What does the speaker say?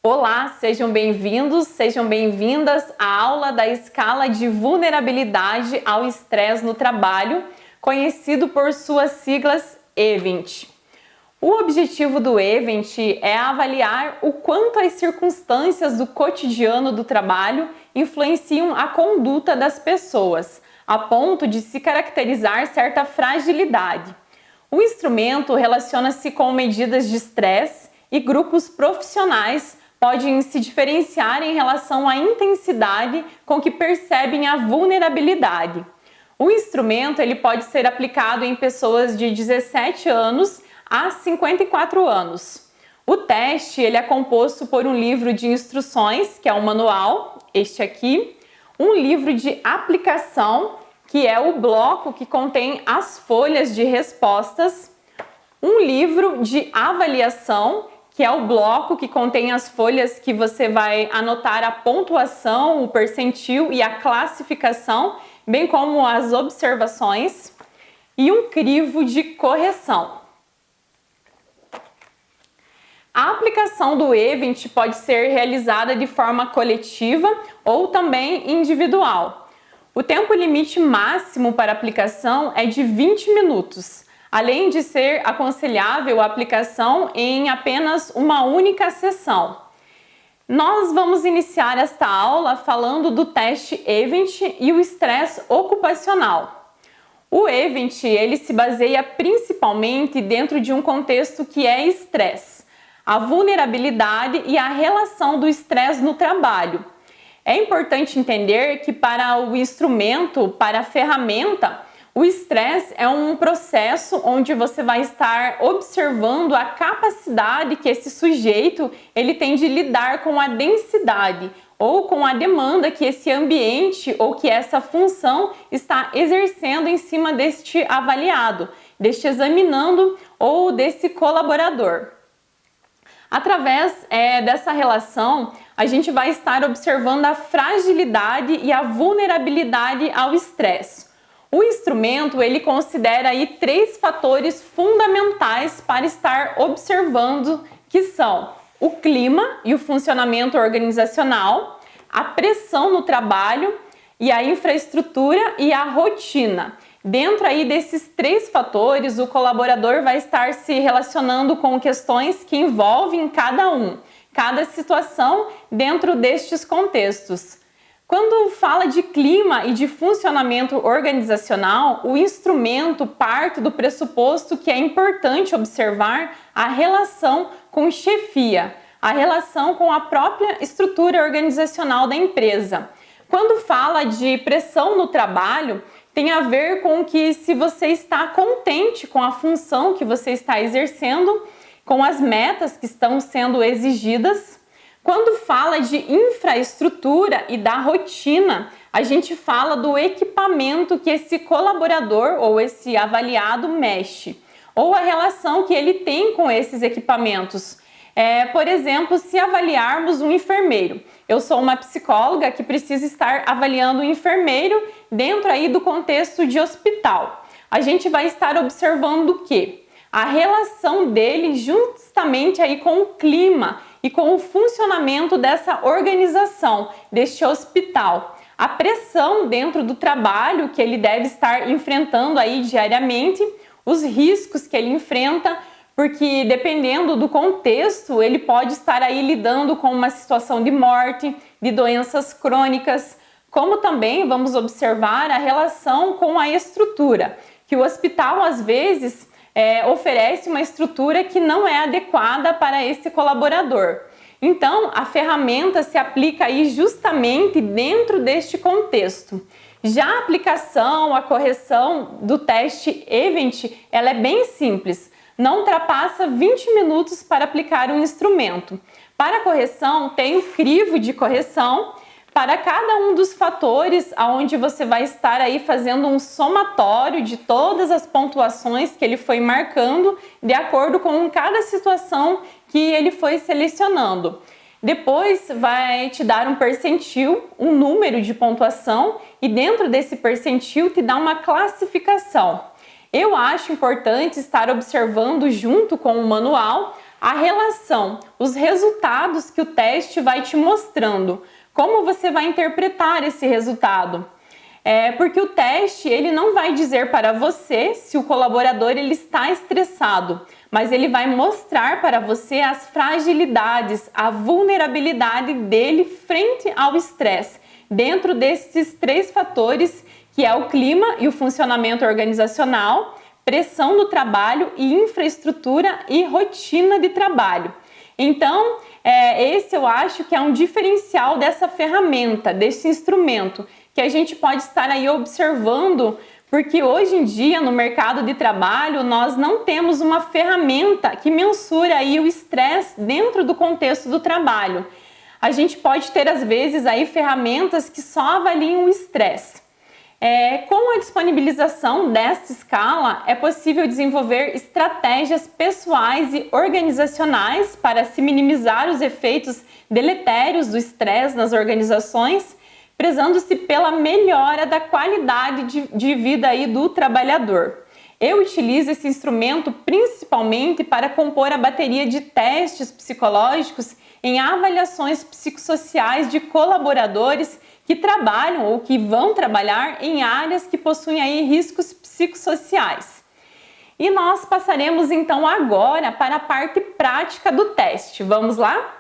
Olá, sejam bem-vindos, sejam bem-vindas à aula da escala de vulnerabilidade ao estresse no trabalho, conhecido por suas siglas EVENT. O objetivo do EVENT é avaliar o quanto as circunstâncias do cotidiano do trabalho influenciam a conduta das pessoas, a ponto de se caracterizar certa fragilidade. O instrumento relaciona-se com medidas de estresse e grupos profissionais podem se diferenciar em relação à intensidade com que percebem a vulnerabilidade. O instrumento ele pode ser aplicado em pessoas de 17 anos a 54 anos. O teste ele é composto por um livro de instruções, que é um manual, este aqui, um livro de aplicação, que é o bloco que contém as folhas de respostas, um livro de avaliação, que é o bloco que contém as folhas que você vai anotar a pontuação, o percentil e a classificação, bem como as observações, e um crivo de correção. A aplicação do EVENT pode ser realizada de forma coletiva ou também individual. O tempo limite máximo para aplicação é de 20 minutos. Além de ser aconselhável a aplicação em apenas uma única sessão. Nós vamos iniciar esta aula falando do teste EVENT e o estresse ocupacional. O EVENT ele se baseia principalmente dentro de um contexto que é estresse, a vulnerabilidade e a relação do estresse no trabalho. É importante entender que para o instrumento, para a ferramenta, o estresse é um processo onde você vai estar observando a capacidade que esse sujeito ele tem de lidar com a densidade ou com a demanda que esse ambiente ou que essa função está exercendo em cima deste avaliado, deste examinando ou desse colaborador. Através dessa relação, a gente vai estar observando a fragilidade e a vulnerabilidade ao estresse. O instrumento ele considera aí 3 fatores fundamentais para estar observando, que são o clima e o funcionamento organizacional, a pressão no trabalho e a infraestrutura e a rotina. Dentro aí desses 3 fatores, o colaborador vai estar se relacionando com questões que envolvem cada situação dentro destes contextos. Quando fala de clima e de funcionamento organizacional, o instrumento parte do pressuposto que é importante observar a relação com chefia, a relação com a própria estrutura organizacional da empresa. Quando fala de pressão no trabalho, tem a ver com que se você está contente com a função que você está exercendo, com as metas que estão sendo exigidas. Quando fala de infraestrutura e da rotina, a gente fala do equipamento que esse colaborador ou esse avaliado mexe, ou a relação que ele tem com esses equipamentos. Por exemplo, se avaliarmos um enfermeiro, eu sou uma psicóloga que precisa estar avaliando um enfermeiro dentro aí do contexto de hospital. A gente vai estar observando o quê? A relação dele justamente aí com o clima e com o funcionamento dessa organização, deste hospital. A pressão dentro do trabalho que ele deve estar enfrentando aí diariamente, os riscos que ele enfrenta, porque dependendo do contexto, ele pode estar aí lidando com uma situação de morte, de doenças crônicas, como também vamos observar a relação com a estrutura, que o hospital às vezes oferece uma estrutura que não é adequada para esse colaborador. Então, a ferramenta se aplica aí justamente dentro deste contexto. Já a aplicação, a correção do teste EVENT, ela é bem simples. Não ultrapassa 20 minutos para aplicar um instrumento. Para a correção, tem um crivo de correção para cada um dos fatores onde você vai estar aí fazendo um somatório de todas as pontuações que ele foi marcando de acordo com cada situação que ele foi selecionando. Depois vai te dar um percentil, um número de pontuação e dentro desse percentil te dá uma classificação. Eu acho importante estar observando junto com o manual a relação, os resultados que o teste vai te mostrando. Como você vai interpretar esse resultado? Porque o teste ele não vai dizer para você se o colaborador ele está estressado, mas ele vai mostrar para você as fragilidades, a vulnerabilidade dele frente ao estresse, dentro desses 3 fatores que é o clima e o funcionamento organizacional, pressão no trabalho e infraestrutura e rotina de trabalho. Então, esse eu acho que é um diferencial dessa ferramenta, desse instrumento, que a gente pode estar aí observando, porque hoje em dia no mercado de trabalho nós não temos uma ferramenta que mensura aí o estresse dentro do contexto do trabalho. A gente pode ter às vezes aí ferramentas que só avaliam o estresse. Com a disponibilização desta escala, é possível desenvolver estratégias pessoais e organizacionais para se minimizar os efeitos deletérios do estresse nas organizações, prezando-se pela melhora da qualidade de vida aí do trabalhador. Eu utilizo esse instrumento principalmente para compor a bateria de testes psicológicos em avaliações psicossociais de colaboradores que trabalham ou que vão trabalhar em áreas que possuem aí riscos psicossociais. E nós passaremos então agora para a parte prática do teste. Vamos lá?